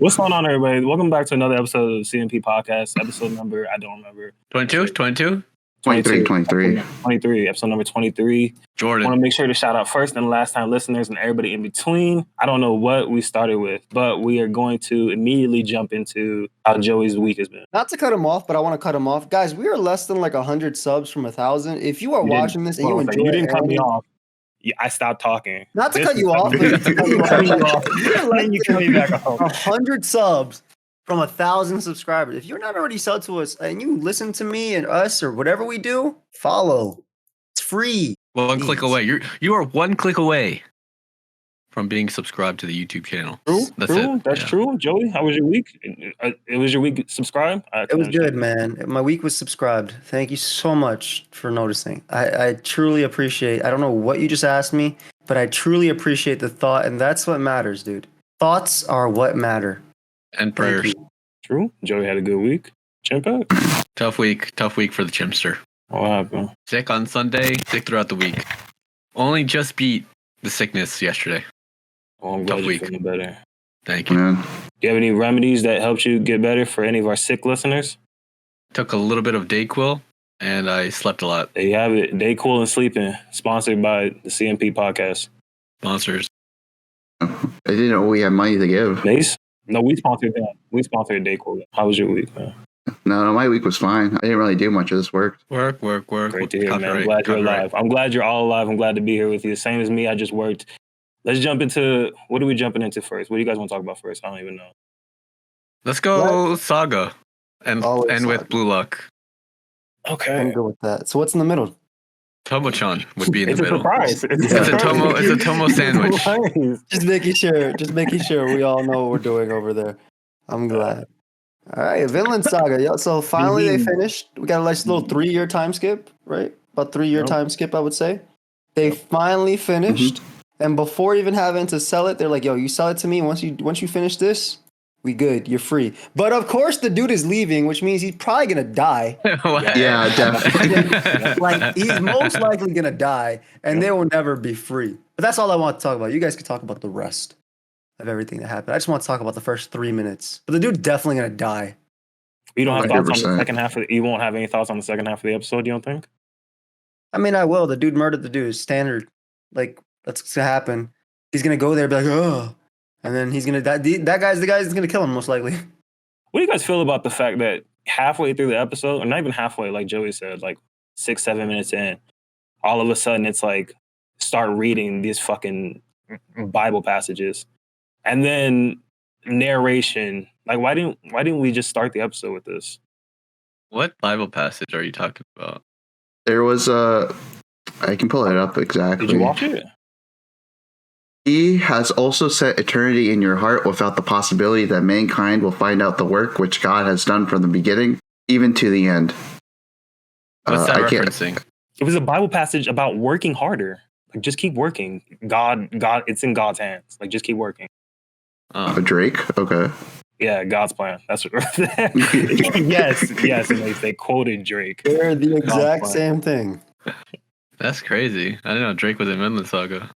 What's going on, everybody? Welcome back to another episode of the CMP podcast. Episode number, I don't remember. 22? 23. Episode number 23. Jordan. I want to make sure to shout out first and last time listeners and everybody in between. I don't know what we started with, but we are going to immediately jump into how Joey's week has been. Not to cut him off, but I want to cut him off. Guys, we are less than like 100 subs from 1,000. If you are watching this and you enjoy you didn't cut me off. I stopped talking. Not to cut you off, but to cut you off. Then you cut me back off. 100 subs from 1,000 subscribers. If you're not already subbed to us and you listen to me and us or whatever we do, follow. It's free. One click away. You are one click away from being subscribed to the YouTube channel. True. That's true. it. That's true. Joey, how was your week? It was your week subscribed? It was good, man. My week was subscribed. Thank you so much for noticing. I truly appreciate. I don't know what you just asked me, but I truly appreciate the thought, and that's what matters, dude. Thoughts are what matter. And prayers. True. Joey had a good week. Chimp out. Tough week for the Chimster. What happened? Sick on Sunday, sick throughout the week. Only just beat the sickness yesterday. Oh, I'm glad you're feeling better. Thank you. Do you have any remedies that helped you get better for any of our sick listeners? Took a little bit of Dayquil, and I slept a lot. There you have it. Dayquil and sleeping. Sponsored by the CMP podcast. Sponsors. I didn't know we had money to give. Mace? No, we sponsored that. We sponsored Dayquil. How was your week, man? No, my week was fine. I didn't really do much of this work. Work. Great to hear, man. I'm glad you're alive. I'm glad you're all alive. I'm glad to be here with you. Same as me. I just worked. Let's jump into, what are we jumping into first? What do you guys want to talk about first? I don't even know. Let's go Saga and with bluelock. Okay. I'm good with that. So what's in the middle? Tomo-chan would be in the It's a middle. surprise. It's a Tomo sandwich. Just making sure we all know what we're doing over there. I'm glad. All right, Vinland Saga. Yeah, so finally they finished. We got a nice little 3-year time skip, right? About 3-year time skip, I would say. They finally finished. And before even having to sell it, they're like, yo, you sell it to me. Once you finish this, we good. You're free. But of course, the dude is leaving, which means he's probably going to die. Yeah, definitely. Like, he's most likely going to die, and they will never be free. But that's all I want to talk about. You guys can talk about the rest of everything that happened. I just want to talk about the first 3 minutes. But the dude's definitely going to die. You don't have 100%. thoughts on the second half you won't have any thoughts on the second half of the episode, you don't think? I mean, I will. The dude murdered the dude. Standard. Like, that's going to happen. He's going to go there and be like, oh. And then he's going to die. That guy's the guy that's going to kill him, most likely. What do you guys feel about the fact that halfway through the episode, or not even halfway, like Joey said, like 6-7 minutes in, all of a sudden it's like, start reading these fucking Bible passages. And then narration. Like, why didn't we just start the episode with this? What Bible passage are you talking about? There was I can pull it up exactly. Did you watch it? He has also set eternity in your heart without the possibility that mankind will find out the work which God has done from the beginning, even to the end. What's that referencing? It was a Bible passage about working harder. Like, just keep working. God, it's in God's hands. Like, just keep working. Drake? Okay. Yeah, God's plan. That's what. yes. And they quoted Drake. They're the exact same thing. That's crazy. I didn't know Drake was in Vinland Saga.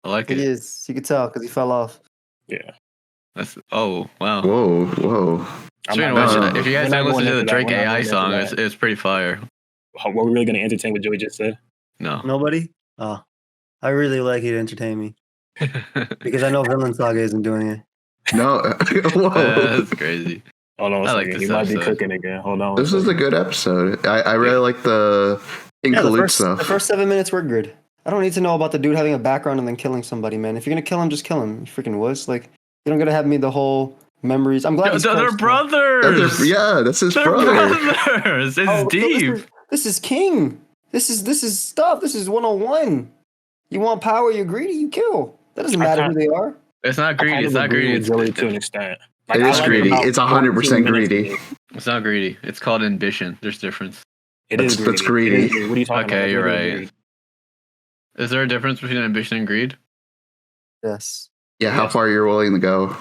I like it. He is. You could tell because he fell off. Yeah. Oh, wow. Whoa. If you guys haven't listened to the Drake AI song, it's pretty fire. Were we really going to entertain what Joey just said? No. Nobody? Oh. I really like you to entertain me. Because I know Vinland Saga isn't doing it. No. Whoa. That's crazy. Hold on a second. He might be cooking again. Hold on. This is a good episode. I really like the Incolute stuff. The first 7 minutes were good. I don't need to know about the dude having a background and then killing somebody, man. If you're going to kill him, just kill him. You freaking wuss. Like, you don't got to have me the whole memories. I'm glad they're brothers. Yeah, that's his brother. Brothers. It's deep. This is king. This is stuff. This is 101. You want power, you're greedy, you kill. That doesn't matter who they are. It's not greedy. It's not greedy. It's really to an extent. Like, it is greedy. It's 100% greedy. It's not greedy. It's called ambition. There's difference. That's greedy. What are you talking about? Okay, you're right. Is there a difference between ambition and greed? Yes. Yeah, how far you're willing to go.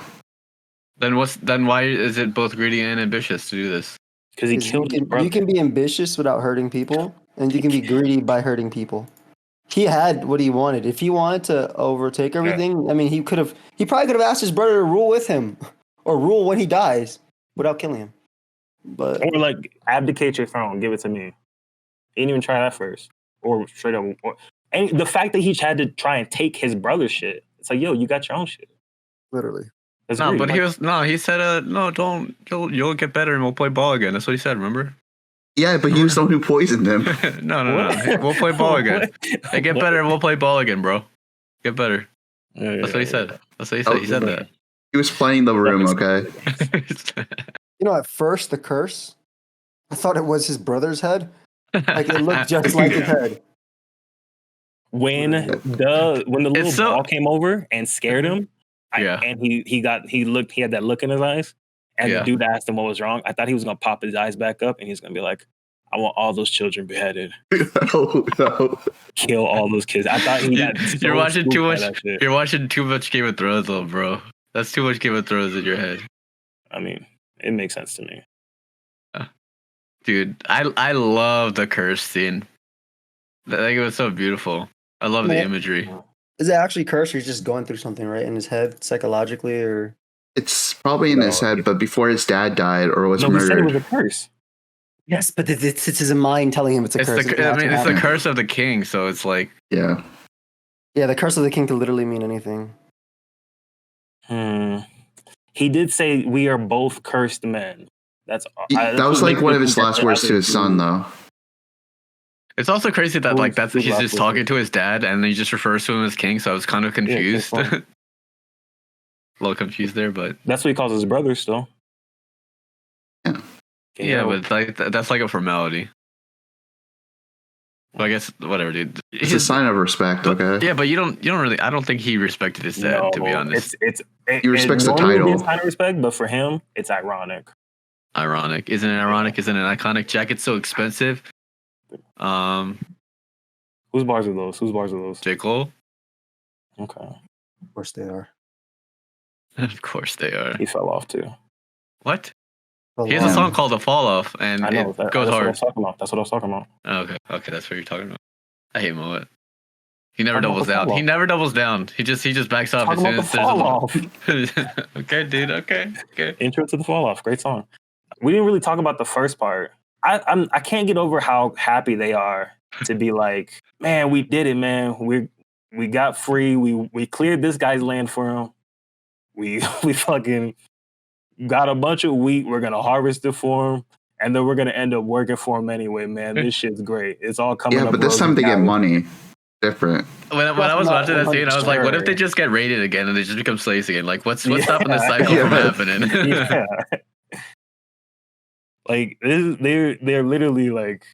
Then why is it both greedy and ambitious to do this? Because he killed his brother. You can be ambitious without hurting people, and you can be greedy by hurting people. He had what he wanted. If he wanted to overtake everything, I mean, he probably could have asked his brother to rule with him, or rule when he dies without killing him. But Or like abdicate your throne, give it to me. He didn't even try that first, or straight up. And the fact that he had to try and take his brother's shit, it's like, yo, you got your own shit. literally, That's No, great. but Like, he said, no, don't. You'll get better and we'll play ball again. That's what he said. Remember? Yeah, but he was the one who poisoned him. No. We'll play ball again. Hey, get better and we'll play ball again, bro. Get better. That's what he said. That's what he said. He said that. He was playing the room, okay? you know, at first the curse, I thought it was his brother's head. Like it looked just like his head. when the little ball came over and scared him, Yeah. and he had that look in his eyes, and the dude asked him what was wrong. I thought he was gonna pop his eyes back up and he's gonna be like, I want all those children beheaded. No. Kill all those kids. I thought he got so You're watching too spooked by much. that shit. You're watching too much Game of Thrones, though, bro. That's too much Game of Thrones in your head, I mean, it makes sense to me. dude. I love the curse scene. Like it was so beautiful. I love the Yeah. imagery. Is it actually cursed, or he's just going through something right in his head psychologically, or? It's probably in his head, but before his dad died or was No, he said it was murdered. a curse. Yes, but it's his mind telling him it's a It's curse. the. It I has mean, to it's the happen. curse of the king. So it's like. Yeah. Yeah, the curse of the king could literally mean anything. He did say we are both cursed men. That's That was like one of his last words to his son, though. It's also crazy that like Who's he's last just with talking it? to his dad and he just refers to him as king. So I was kind of confused. King's A little confused there, but That's what he calls his brother still. yeah, but like that's like a formality. But I guess whatever, dude. It's a sign of respect, okay? Yeah, but you don't really. I don't think he respected his dad, to be honest. He respects the title. It's kind of respect, but for him, it's ironic. Ironic, isn't it? Ironic, isn't it? Iconic. Jacket's so expensive. Whose bars are those? J. Cole. Okay, Of course they are. Of course they are. he fell off too. What? Well, He has a song called "The Fall Off," and I know. it goes That's what I hard. was talking about. That's what I was talking about. Oh, okay, that's what you're talking about. I hate Moet. He never Talking about doubles the down. fall He off. never doubles down. He just backs off as Talking soon about as the there's fall off. okay, dude. Okay. Intro to the fall off. Great song. We didn't really talk about the first part. I can't get over how happy they are to be like, man, we did it, man. We got free. We cleared this guy's land for him. We fucking got a bunch of wheat. We're gonna harvest it for him, and then we're gonna end up working for him anyway, man. This shit's great. It's all coming up. Yeah, but this time they get money. Different. When I was watching that scene, I was like, what if Sure. they just get raided again and they just become slaves again? Like, what's stopping this Yeah. cycle from Yeah. happening? Yeah. Like they're literally like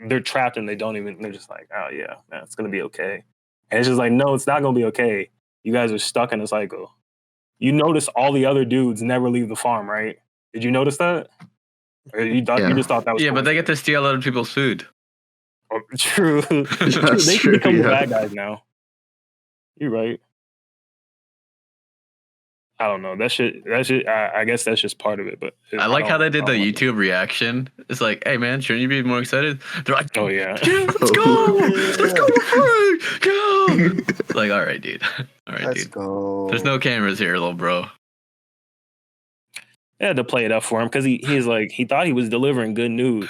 they're trapped and they're just like, oh yeah, man, it's gonna be okay. And it's just like, no, it's not gonna be okay. You guys are stuck in a cycle. You notice all the other dudes never leave the farm, right? Did you notice that? Or you just thought that was Yeah, but they get to steal other people's food. Oh, true. That's They true, can become the yeah. bad guys now. You're right. I don't know. That shit. I guess that's just part of it. But I like how they did the don't like it. YouTube reaction. It's like, hey man, shouldn't you be more excited? They're like, Oh yeah. yeah, let's go, let's go, we're free, go. It's like, all right, dude, all right, Let's dude. go. There's no cameras here, little bro. They had to play it up for him because he's like he thought he was delivering good news.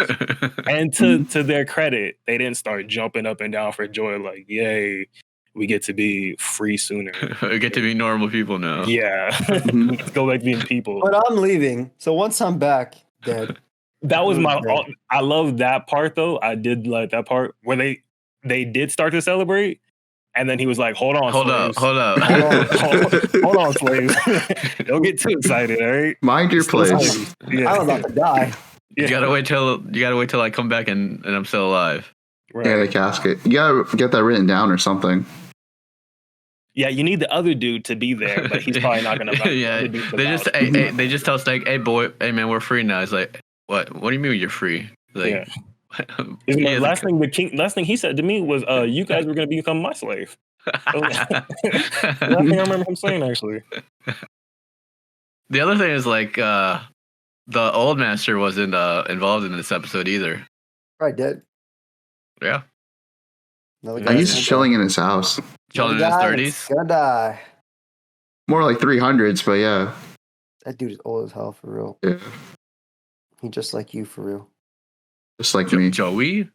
And to their credit, they didn't start jumping up and down for joy like, yay, we get to be free sooner. We get to be normal people now. Yeah. Mhm. Let's go back to being people. But I'm leaving, so once I'm back, dead. That was my Okay. I love that part though. I did like that part where they did start to celebrate. And then he was like, hold on, Hold up, slaves. hold up. Hold on, slaves. Don't get too excited, all right? Mind your Still place. slaves. Yeah. I'm about to die. You gotta wait till I come back and I'm still alive. Right. Yeah, the casket. You gotta get that written down or something. Yeah, you need the other dude to be there, but he's probably not gonna. Yeah, they just tell Snake, hey boy, hey man, we're free now. He's like, what? What do you mean you're free? Like, Yeah. he has a- Last thing he said to me was, "You guys were gonna become my slave." Last thing I remember him saying, actually. The other thing is like the old master wasn't involved in this episode either. Right, dead. Yeah, Another Yeah, guy he's gonna chilling in his house. die. chilling in his Another guy 30s. that's Gonna die. More like 300s, but yeah. That dude is old as hell for real. Yeah, He just like you for real. just like me. Joey,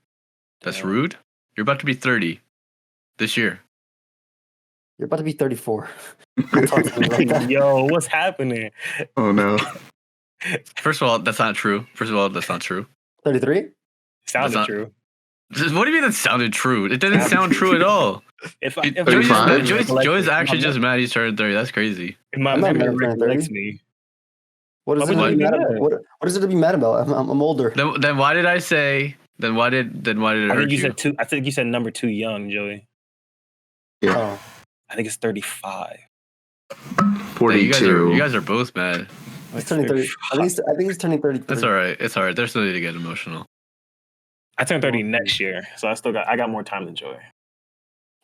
that's Yeah. rude. You're about to be 30 this year. You're about to be 34. Don't talk to me like that. Yo, what's happening? Oh no. First of all, that's not true. 33? Sounded not- true. What do you mean that sounded true? It didn't sound true at all. If Joey's, 35? Joey's actually just mad he's turned 30. That's crazy. my I'm not memory mad at turning recollects 30. me. What is Why it to would be you be mad mad? about? What is it to be mad about? I'm older. Then why did I say? Then why did it I hurt think you you? said two. I think you said number 2 young, Joey. Yeah. Oh. I think it's 35. Yeah, 42. you guys are both mad. He's turning 30. I think he's turning 33. That's all right. It's all right. There's no need to get emotional. I turn 30 next year, so I got more time to enjoy.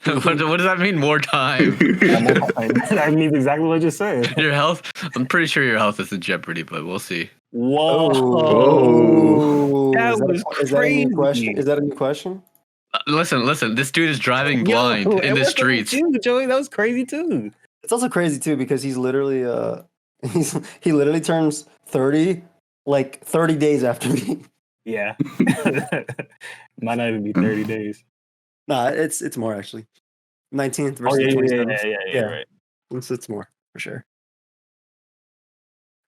what does that mean? More time? That means exactly what you said. Your health? I'm pretty sure your health is in jeopardy, but we'll see. Whoa. Oh. That Is was is that a new crazy. question? Is that a new question? Listen. This dude is driving blind Yo, in and the what's up with streets. you, Joey? That was crazy too. It's also crazy too because he's literally he literally turns 30 like 30 days after me. Yeah. Might not even be 30 days. Nah, it's more actually. 19th Oh, versus yeah, 27th. yeah, right. It's more for sure.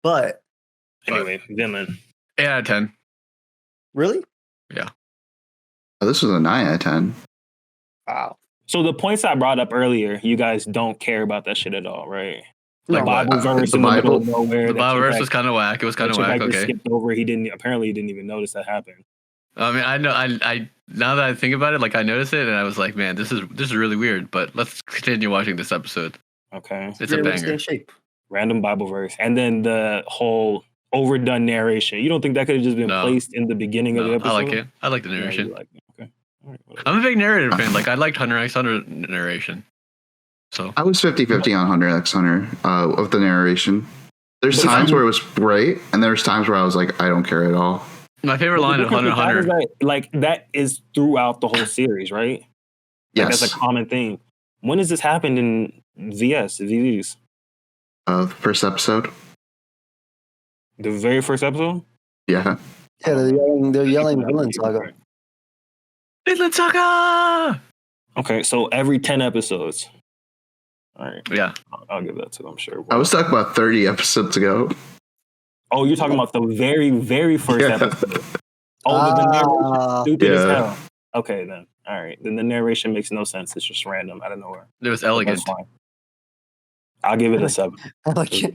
But Anyway, Vinland. 8 out of 10. really? Oh, this was a 9 out of 10. Wow. So the points I brought up earlier, you guys don't care about that shit at all, right? Like The what? Bible verse The in the middle of Bible? nowhere. The that Bible verse Tupac- was kind of whack. It was kind that of whack. Tupac just Okay. skipped over. He didn't even notice that happened. I mean, I know. I now that I think about it, like I noticed it, and I was like, man, this is really weird. But let's continue watching this episode. Okay. It's a Really stay banger. in shape. Random Bible verse. And then the whole overdone narration. You don't think that could have just been No. placed in the beginning of the No, episode? I like it. I like the Yeah, you narration. like it. Okay. All right, whatever. I'm a big narrator fan. Like I liked Hunter x Hunter narration. So I was 50-50 on Hunter x Hunter of the narration. There's But times I- where it was great, and there's times where I was like, I don't care at all. my favorite But the line of difference Hunter with x that Hunter. is that, like, that is throughout the whole series, right? Like, Yes. that's a common theme. When does this happen in VVs? The first episode. The very first episode? Yeah. Yeah, they're yelling Vinland Saga. Vinland Saga. Okay, so every 10 episodes. All right, Yeah. I'll give that to them, sure. I was talking about 30 episodes ago. Oh, you're talking about the very, very first Yeah. episode. Oh, the narration Ah, stupid as Yeah. hell. Okay, then. All right. Then the narration makes no sense. It's just random out of nowhere. It was But elegant. that's fine. I'll give it a 7. I like it.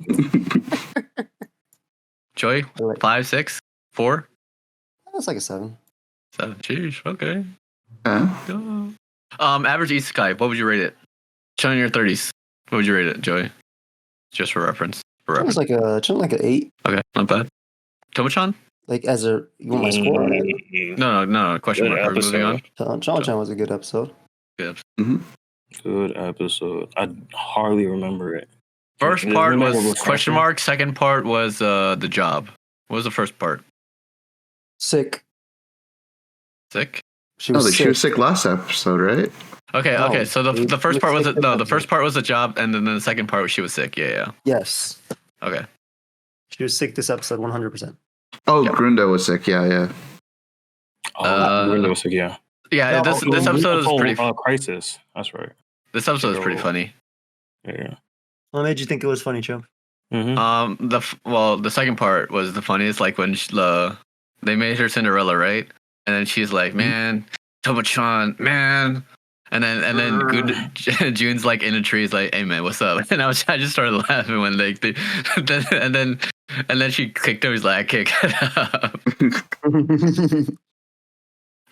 Joey, I like- 5, 6, 4, That's like a 7. 7. Jeez. Okay. Yeah. Go. Average isekai. What would you rate it? Show in your 30s. What would you rate it, Joey? Just for reference. It's like a 8. Okay, not bad. Tomo-chan? Like as a you want my score? Right? No. Question Good mark. We're moving on. Chan was a good episode. Good. Good episode. I hardly remember it. First Does part anyone was remember question refreshing? mark. Second part was the job. What was the first part? Sick. Sick. She No, was she was sick last episode, right? Okay. No, Okay. So the it first was part was sick the episode. first part was the job, and then the second part she was sick. Yeah. Yes. Okay. She was sick this episode 100%. Oh, Yep. Grunda was sick. Yeah. Oh, Windows, yeah. Yeah. No, This episode is pretty. Crisis. That's right. This episode is pretty funny. Yeah. What made you think it was funny, Chum? Mm-hmm. The second part was the funniest. Like when they made her Cinderella, right? And then she's like, "Man, Tomo-chan, man." And then June's like in a tree, is like, "Hey man, what's up?" And I just started laughing when like and then she kicked him. He's like, "I kick."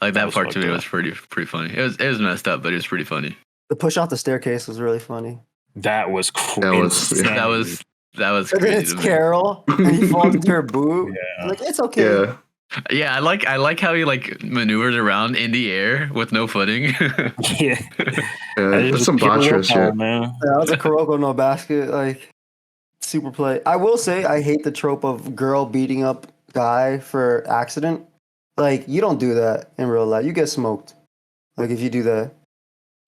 Like that was part to fucked me up. was pretty funny. It was messed up, but it was pretty funny. The push off the staircase was really funny. That was That was- insane. That was And then crazy it's to me. Carol, and he falls into her boob. Yeah. I'm like, it's okay. Yeah. Yeah, I like how he like maneuvers around in the air with no footing. Yeah. That's some botchress shit. man. Yeah, that was a Kuroko no basket, like super play. I will say I hate the trope of girl beating up guy for accident. Like you don't do that in real life. You get smoked. Like if you do that.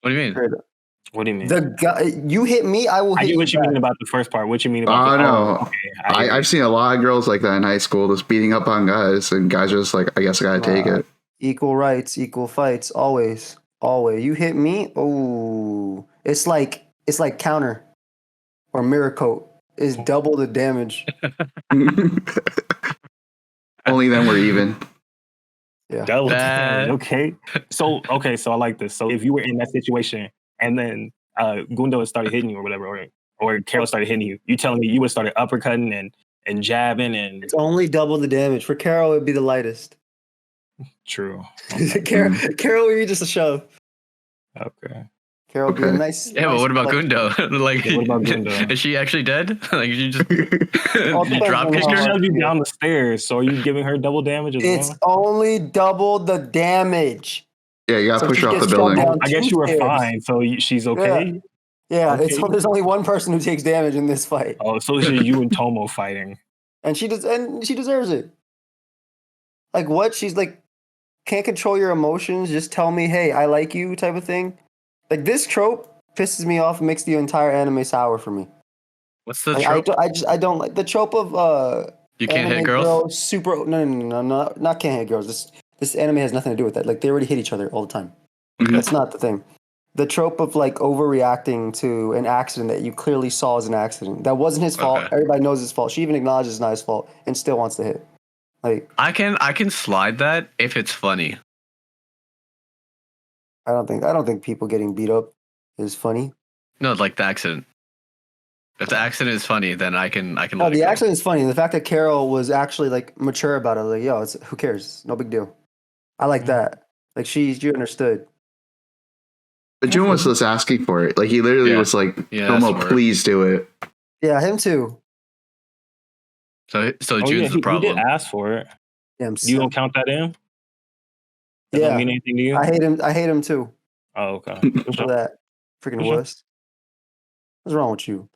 What do you mean? Straight up. What do you mean? The guy, you hit me, I will I hit get you what you back. mean about the first part. What you mean about I the know. okay. I've seen a lot of girls like that in high school, just beating up on guys, and guys are just like, I guess I gotta take it. Equal rights, equal fights, always, always. You hit me, oh, it's like counter or mirror coat. It's double the damage. Only then we're even. Yeah. Double damage. Okay. So I like this. So if you were in that situation and then Gundo had started hitting you or whatever, or Carol started hitting you, you telling me you would started uppercutting and jabbing and It's only double the damage. For Carol, it'd be the lightest. true. Carol would be just a shove. Okay. Carol would be a Okay. nice. Yeah, but what about Gundo? Like, Yeah, what about Gundo? Is she actually dead? Like, you just All depends drop on kicked She how her? shoved you hard- down the stairs, so are you giving her double damage as It's well? only double the damage. Yeah, you gotta So push she her off gets the shoved building. down I guess 2 you were stairs. fine, so she's okay. Yeah, Okay. there's only one person who takes damage in this fight, Oh, so it's just you and Tomo fighting. and she deserves it. Like what? She's like, can't control your emotions. Just tell me, hey, I like you, type of thing. Like this trope pisses me off and makes the entire anime sour for me. What's the Like, trope? I don't like the trope of You can't anime hit girls? super no, not can't hit girls. This anime has nothing to do with that. Like they already hit each other all the time. Mhm. That's not the thing. The trope of like overreacting to an accident that you clearly saw as an accident. That wasn't his fault. Okay. Everybody knows his fault. She even acknowledges it's not his fault and still wants to hit. Like I can slide that if it's funny. I don't think people getting beat up is funny. No, like the accident. If the accident is funny, then I can No, let it the go. accident is funny. The fact that Carol was actually like mature about it, like, yo, it's who cares? No big deal. I like that. Like she understood. But June was just asking for it. Like he literally Yeah. was like, Yeah, Tomo, that's smart. please do it. Yeah, him too. So Oh June's yeah, the he problem. did ask for it. Yeah, You don't count that in? That yeah. don't mean anything to you? I hate him too. Oh, okay. For that. Freaking Sure. wuss. What's wrong with you?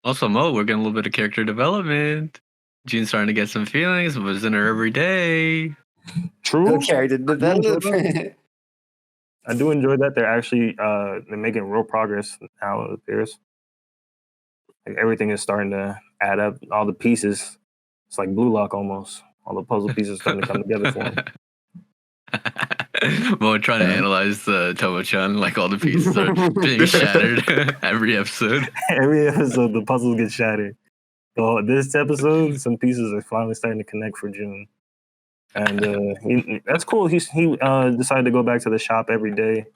Also, Mo, we're getting a little bit of character development. June's starting to get some feelings, was in her every day. True. Good character enjoy development. I do enjoy that they're actually they're making real progress now, it appears. Like everything is starting to add up. All the pieces. It's like bluelock almost. All the puzzle pieces starting to come together for him. Mo trying to analyze the Tomo-chan, like all the pieces are being shattered every episode. Every episode, the puzzles get shattered. So this episode, some pieces are finally starting to connect for June, and that's cool. He decided to go back to the shop every day.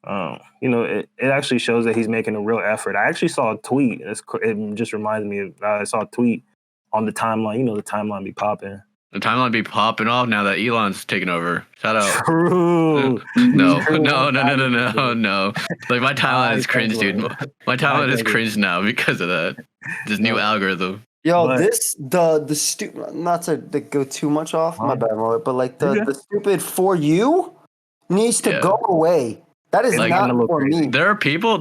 It actually shows that he's making a real effort. I actually saw a tweet. It just reminds me of I saw a tweet on the timeline. The timeline be popping. The timeline be popping off now that Elon's taking over. Shout out. True. No. True. No. Like my timeline is cringe, dude. My timeline is cringe now because of that. This new algorithm. Yo, But- the stupid, not to go too much off, my bad, Mo, but like Okay. the stupid for you needs to Yeah. go away. That is Like, not for me. There are people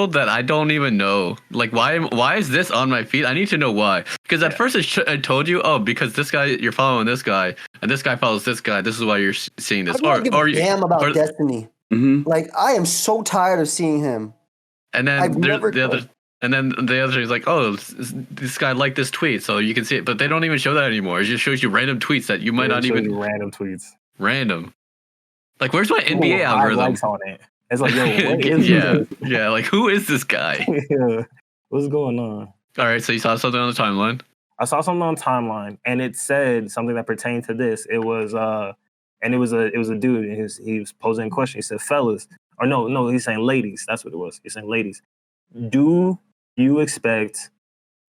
that I don't even know. Like, why is this on my feed? I need to know why. Because at first I told you, oh, because this guy, you're following this guy, and this guy follows this guy. This is why you're seeing this. I don't give a damn about Destiny. Mm-hmm. Like I am so tired of seeing him. And then I've never the other. And then the other is like, oh, this guy liked this tweet, so you can see it. But they don't even show that anymore. It just shows you random tweets that you might not even random tweets. random. Like, where's my NBA algorithm? Likes on it. It's like, yo, what is this? Yeah. Like, who is this guy? Yeah. What's going on? All right, so you saw something on the timeline. I saw something on timeline, and it said something that pertained to this. It was a dude, and he was posing a question. He said, "Fellas," or no, he's saying ladies. That's what it was. He's saying, "Ladies, do you expect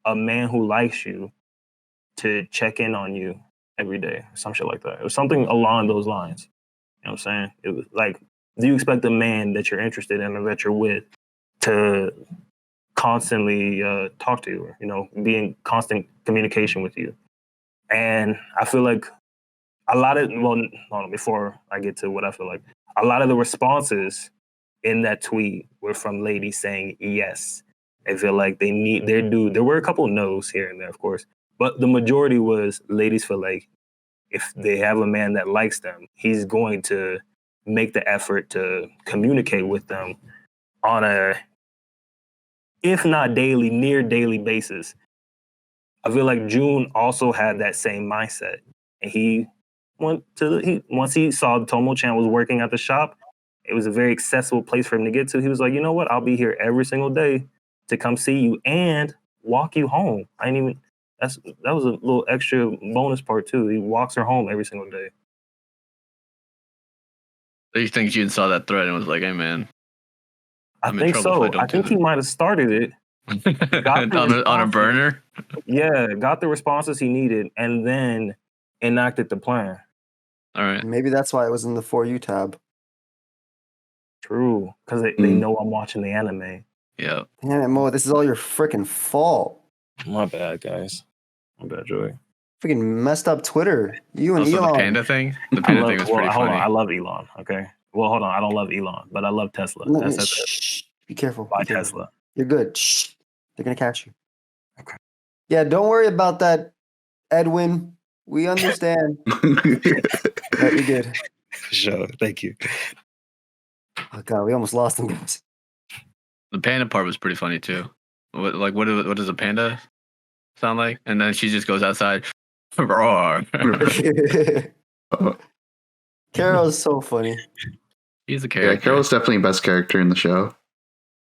a man who likes you to check in on you every day?" Some shit like that. It was something along those lines. You know what I'm saying? It was like, do you expect a man that you're interested in or that you're with to constantly talk to you, or, be in constant communication with you? And I feel like a lot of, hold on, before I get to what I feel like, a lot of the responses in that tweet were from ladies saying yes. They feel like they need their dude. There were a couple no's here and there, of course, but the majority was ladies feel like if they have a man that likes them, he's going to make the effort to communicate with them on a, if not daily, near daily basis. I feel like June also had that same mindset, and he once he saw Tomo-chan was working at the shop, it was a very accessible place for him to get to. He was like, you know what? I'll be here every single day to come see you and walk you home. I didn't even. That was a little extra bonus part too. He walks her home every single day. So you think June saw that thread and was like, "Hey, man, I I'm in think trouble if so. I don't I think do he might have started it. on a burner." Yeah, got the responses he needed, and then enacted the plan. All right. Maybe that's why it was in the For You tab. True, because they know I'm watching the anime. Yeah. Damn it, Mo, this is all your freaking fault. My bad, guys. My bad, Joey. Freaking messed up Twitter. You and Also, Elon. the panda thing. The panda thing was pretty hold funny. on, I love Elon. Okay. Well, hold on. I don't love Elon, but I love Tesla. No, That's it. shh, be careful. Buy Be careful. Tesla. You're good. Shh. They're gonna catch you. Okay. Yeah, don't worry about that, Edwin. We understand. Right, you're good. Sure. Thank you. Oh god, we almost lost them, guys. The panda part was pretty funny too. What does a panda sound like? And then she just goes outside. Roar. Carol's so funny. He's a Yeah, character. Carol's definitely the best character in the show.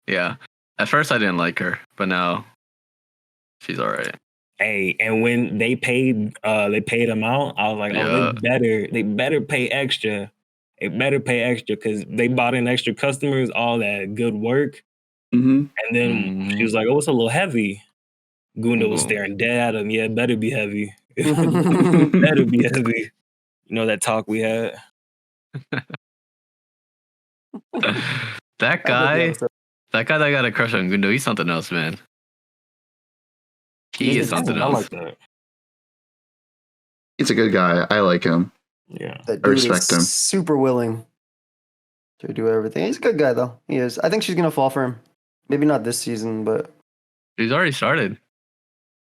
Yeah. At first I didn't like her, but now she's all right. Hey, and when they paid him out, I was like, oh, they better pay extra. They better pay extra because they bought in extra customers, all that good work. Mm-hmm. And then she was like, oh, it's a little heavy. Gunda was staring dead at him. Yeah, it better be heavy. Better be heavy. You know that talk we had? That guy that got a crush on Gundo, he's something else, man. He is something I else. like that. He's a good guy. I like him. Yeah. That I dude respect is him. super willing to do everything. He's a good guy, though. He is. I think she's gonna fall for him. Maybe not this season, but He's already started.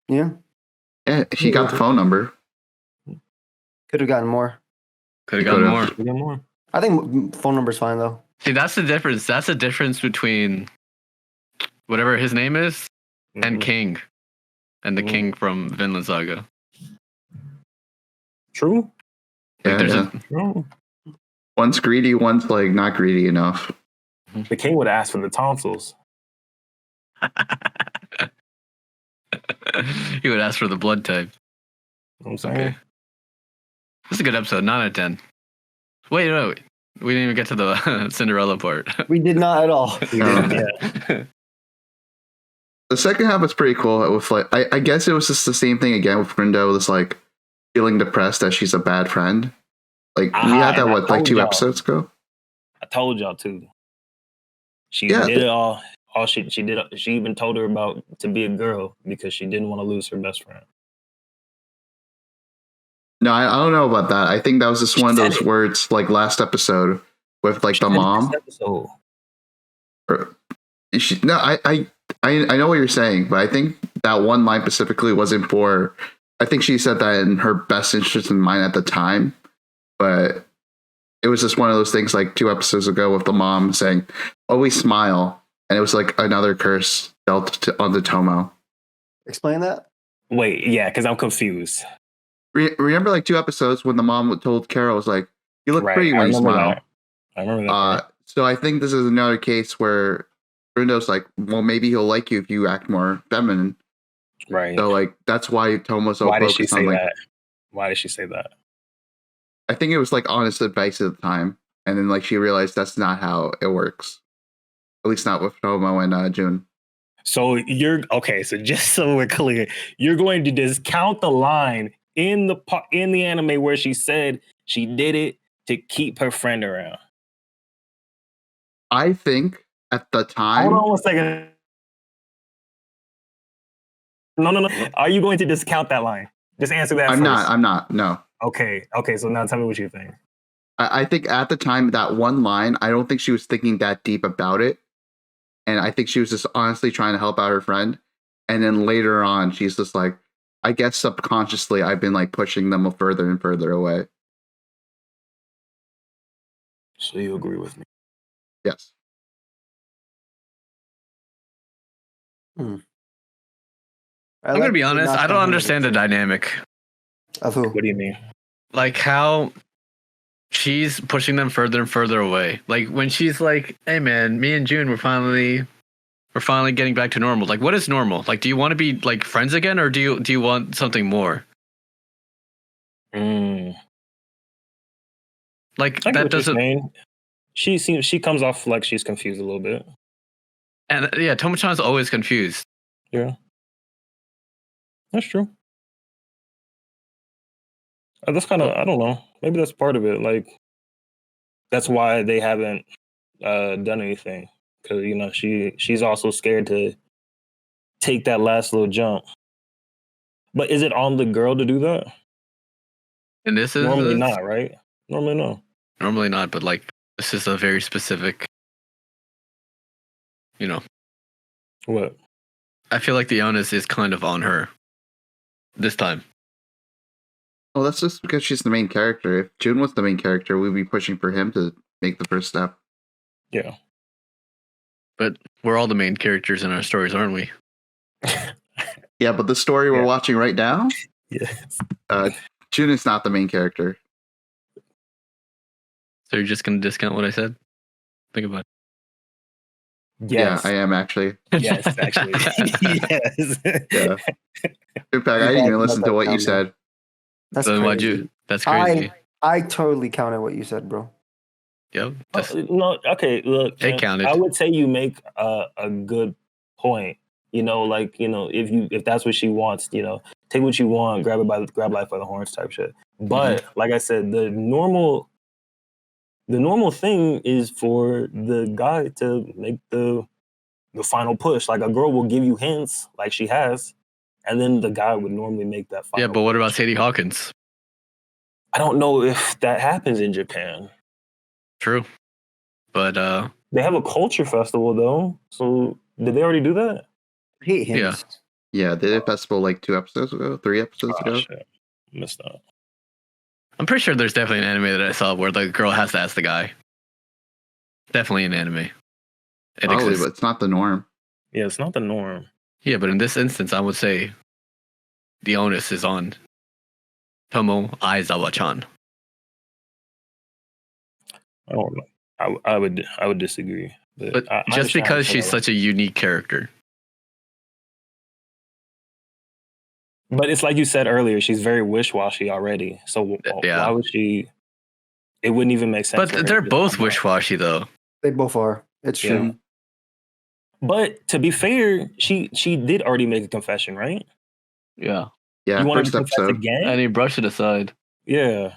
yeah, Yeah, he got the phone number. could have gotten more. Could have gotten more. We got more. I think phone number's fine though. See, that's the difference. That's the difference between whatever his name is and King. And the King from Vinland Saga. True. Like, Yeah, True. one's greedy, one's like not greedy enough. The king would ask for the tonsils. He would ask for the blood type. You know what I'm saying? Okay. This is a good episode. 9 out of 10. Wait, no. We didn't even get to the Cinderella part. We did not at all. Yeah. The second half was pretty cool. With like, I guess it was just the same thing again with Grindo, this like feeling depressed that she's a bad friend. Like we had that and I told 2 y'all. episodes ago. I told y'all too. She Yeah. did it all she did. She even told her about to be a girl because she didn't want to lose her best friend. No, I don't know about that. I think that was just one of those words like last episode with like the mom. Episode. I know what you're saying, but I think that one line specifically wasn't for. I think she said that in her best interest in mind at the time, but it was just one of those things like 2 episodes ago with the mom saying, "Always smile," and it was like another curse dealt onto Tomo. Explain that. Wait, yeah, because I'm confused. Remember, like 2 episodes when the mom told Carol, was like, "You look pretty when you smile." I remember that. So I think this is another case where Grindo's like, well, maybe he'll like you if you act more feminine. Right. So like that's why Tomo's so focused on like. Why did she say that? I think it was like honest advice at the time, and then like she realized that's not how it works. At least not with Tomo and June. So so just so we're clear, you're going to discount the line in the anime where she said she did it to keep her friend around. I think at the time. Hold on 1 second. No. Are you going to discount that line? Just answer that. I'm first. not. No. Okay. So now tell me what you think. I think at the time that one line, I don't think she was thinking that deep about it, and I think she was just honestly trying to help out her friend. And then later on, she's just like, I guess subconsciously, I've been like pushing them further and further away. So you agree with me? Yes. Hmm. I'm gonna be honest. I don't understand the dynamic. Of who? What do you mean? Like how she's pushing them further and further away. Like when she's like, "Hey man, me and June we're finally getting back to normal." Like what is normal? Like do you want to be like friends again or do you want something more? Mm. Like I get that what you're doesn't saying. She comes off like she's confused a little bit. and yeah, Tomo-chan's always confused. Yeah, that's true. That's kind of I don't know. Maybe that's part of it. Like that's why they haven't done anything because you know she's also scared to take that last little jump. But is it on the girl to do that? And this is Normally not, right? Normally no. Normally not, but like this is a very specific, you know. What? I feel like the onus is kind of on her this time. Well, that's just because she's the main character. If June was the main character, we'd be pushing for him to make the first step. Yeah. But we're all the main characters in our stories, aren't we? Yeah, but the story we're watching right now, Yes. June is not the main character. So you're just gonna discount what I said? Think about Yes. Yeah, I am actually. Yes, actually. Yes. Yeah. In fact, I didn't even listen to what you said. That's So why'd crazy. you? That's crazy. I totally counted what you said, bro. Yep. No, okay, look. It counted. I would say you make a good point. You know, like, you know, if that's what she wants, you know, take what you want, grab life by the horns type shit. But like I said, the normal thing is for the guy to make the final push. Like a girl will give you hints, like she has, and then the guy would normally make that final. Yeah, but what push. about Sadie Hawkins? I don't know if that happens in Japan. True, but They have a culture festival though. So did they already do that? I hate him. Yeah. Yeah, they did a festival like 2 episodes ago, 3 episodes ago. Shit. Missed out. I'm pretty sure there's definitely an anime that I saw where the girl has to ask the guy. Definitely an anime. It Probably, exists. but it's not the norm. Yeah, it's not the norm. Yeah, but in this instance, I would say the onus is on Tomo Aizawa-chan. I don't know. I would disagree. But I just understand because how she's that such a unique character. But it's like you said earlier, she's very wish-washy already. So Yeah. why would she? It wouldn't even make sense. for her But they're to both come out. wish-washy, though. They both are. It's Yeah. true. But to be fair, she did already make a confession, right? Yeah. Yeah, You want first to confess episode. again? And he brushed it aside. Yeah.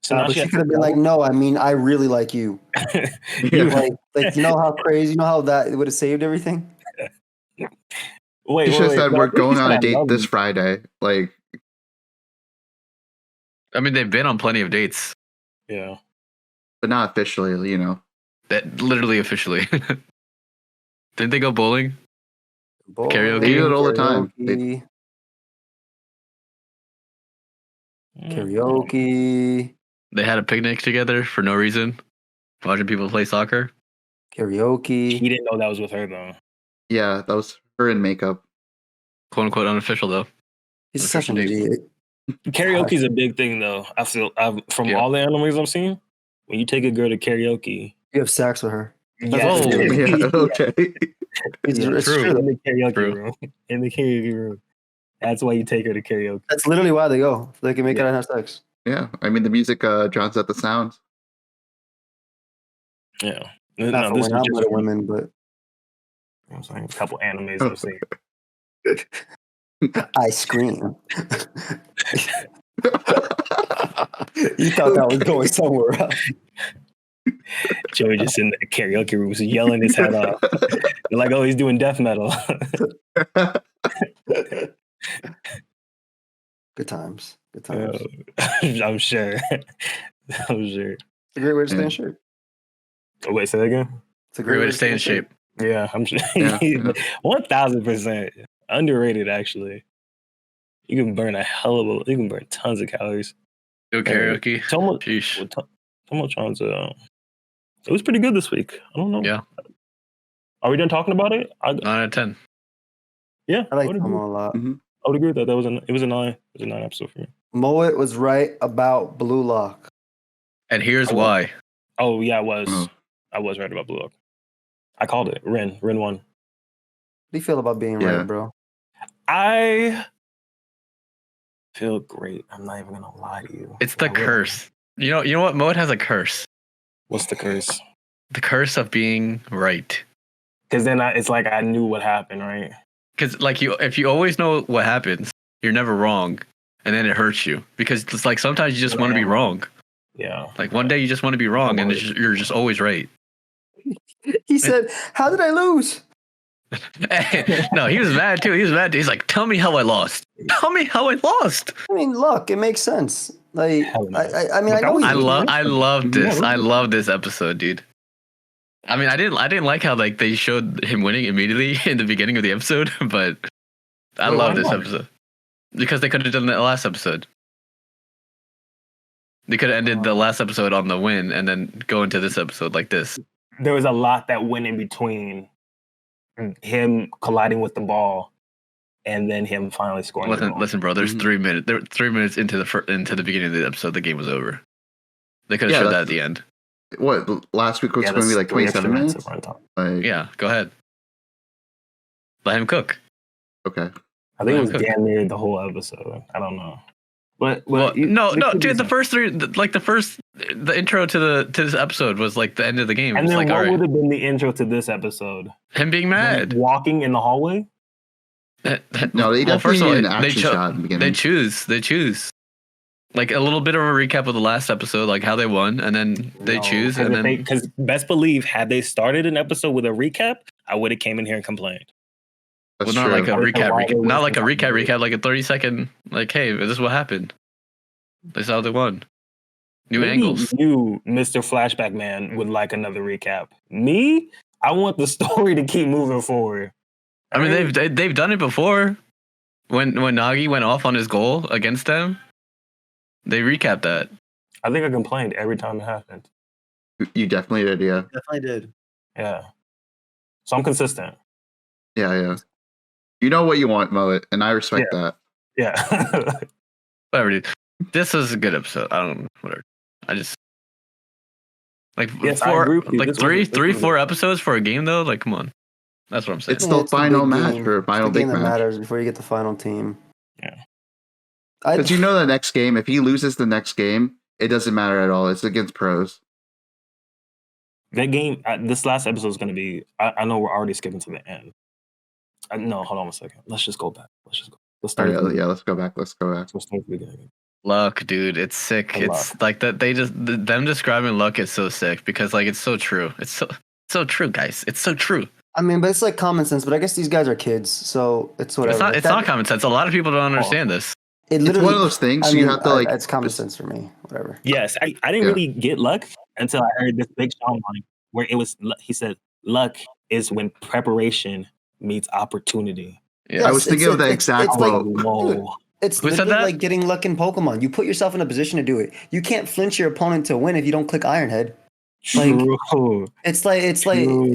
So now But she she has could have to been like, "No, I mean, I really like you." You- Like you know how crazy, you know how that would have saved everything. Wait, She should have said, No, I "We're think she going said, on "I a date love this you." Friday." Like, I mean, they've been on plenty of dates. Yeah. but not officially, you know. That literally officially. Didn't they go bowling? Karaoke? They do it all the time. Karaoke. They had a picnic together for no reason, watching people play soccer. Karaoke. He didn't know that was with her though. Yeah, that was her in makeup. "Quote unquote" unofficial though. He's such an Unofficial idiot. Karaoke's a big thing though. I feel from Yeah. all the animes I've seen, when you take a girl to karaoke, You have sex with her. yes, Oh, Yeah, okay. It's Yeah, it's true. true. in the karaoke True. room. In the karaoke room. That's why you take her to karaoke. That's literally why they go. So they can make Yeah. it and have sex. Yeah, I mean the music drowns out the sounds. Yeah. Not No, for this women, is not just for from, women, but I'm saying, a couple animes I've seen. I scream. You thought that was going somewhere else. Joey just in the karaoke room was yelling his head off. Like, oh, he's doing death metal. Good times. Good times. I'm sure. I'm sure. It's a great way to stay in shape. Oh, wait, say that again? It's a Great way to stay in shape. Yeah, I'm sure. Yeah, yeah. 1000% underrated. Actually, you can burn you can burn tons of calories. Go karaoke. Tomo, Sheesh. Tomo-chan's It was pretty good this week. I don't know. Yeah. Are we done talking about it? 9 out of 10. Yeah, I like would agree. Tomo a lot. Mhm. I would agree with that. It was a 9. It was a 9 episode for me. Moet was right about Blue Lock. And here's Oh. why. Oh yeah, I was. Oh. I was right about Blue Lock. I called it. Ren won. How do you feel about being Yeah. right, bro? I feel great. I'm not even gonna lie to you. It's the I will. curse. You know what? Moed has a curse. What's the curse? The curse of being right. Because then it's like I knew what happened, right? Because like if you always know what happens, you're never wrong, and then it hurts you because it's like sometimes you just want to be wrong. Yeah. Like one day you just want to be wrong, and you're just always right. He said, "How did I lose?" No, he was mad too. He's like, "Tell me how I lost. Tell me how I lost." I mean, look, it makes sense. Like, Hell no. I mean, I Look, know I I love this. Yeah. I love this episode, dude. I mean, I didn't like how like they showed him winning immediately in the beginning of the episode, but I Wait, love why this not? episode because they could have done that last episode. They could have ended the last episode on the win and then go into this episode like this. There was a lot that went in between him colliding with the ball and then him finally scoring. the goal. Listen, bro. There's Mhm. 3 minutes. There 3 minutes into the beginning of the episode, the game was over. They could have Yeah, showed that that's- at the end. What last week was Yeah, going to be that's like 27 3 extra minutes? of runtime. Like, Yeah, go ahead. Let him cook. okay. I think it was Okay. damn near the whole episode. I don't know. But Well, no, there could be dude. The some- first three, the intro to this episode was like the end of the game. And It's then like, what all right, would have been the intro to this episode? him being mad. Walking in the hallway? No, they Well, definitely need an they action shot in the beginning. They choose. Like a little bit of a recap of the last episode, like how they won, and then they choose, and then Because best believe, had they started an episode with a recap, I would have came in here and complained. That's well, not true. like a I don't know why they recap, not like a wasted time. recap, like a 30-second, like, hey, this is what happened. This is how they won. New Maybe angles. You, Mr. Flashback Man, would like another recap. Me, I want the story to keep moving forward. I mean, they've done it before. When Nagi went off on his goal against them, they recapped that. I think I complained every time it happened. You definitely did, yeah. Definitely did. Yeah. So I'm consistent. Yeah. You know what you want, Moet, and I respect that. Yeah. Whatever, dude. This was a good episode. I don't know, whatever. I just like Yes, I agree with you. like This three, was- 4 episodes for a game though. Like, come on, that's what I'm saying. It's the final match for a final the game big that match. matters before you get the final team. Yeah. Because you know the next game, if he loses the next game, it doesn't matter at all. It's against pros. That game, this last episode is going to be, I know we're already skipping to the end. No, hold on a second. Let's just go back. Let's start. All at the right, yeah, let's go back. Let's go back. Let's start at the beginning. Luck, dude, it's sick. A It's lot. like that. They just them describing luck is so sick because like it's so true. It's so true, guys. It's so true. I mean, but it's like common sense. But I guess these guys are kids, so it's whatever. It's not common sense. A lot of people don't understand this. It It's literally, one of those things I you mean, have to like. It's common sense for me. Whatever. Yes, I didn't Yeah. really get luck until I heard this Big Sean line where it was, he said, luck is when preparation meets opportunity. Yeah. I was thinking of the exact it's like, quote. Whoa. It's Who said literally that? like getting luck in Pokemon. You put yourself in a position to do it. You can't flinch your opponent to win if you don't click Ironhead. Like- True. It's True.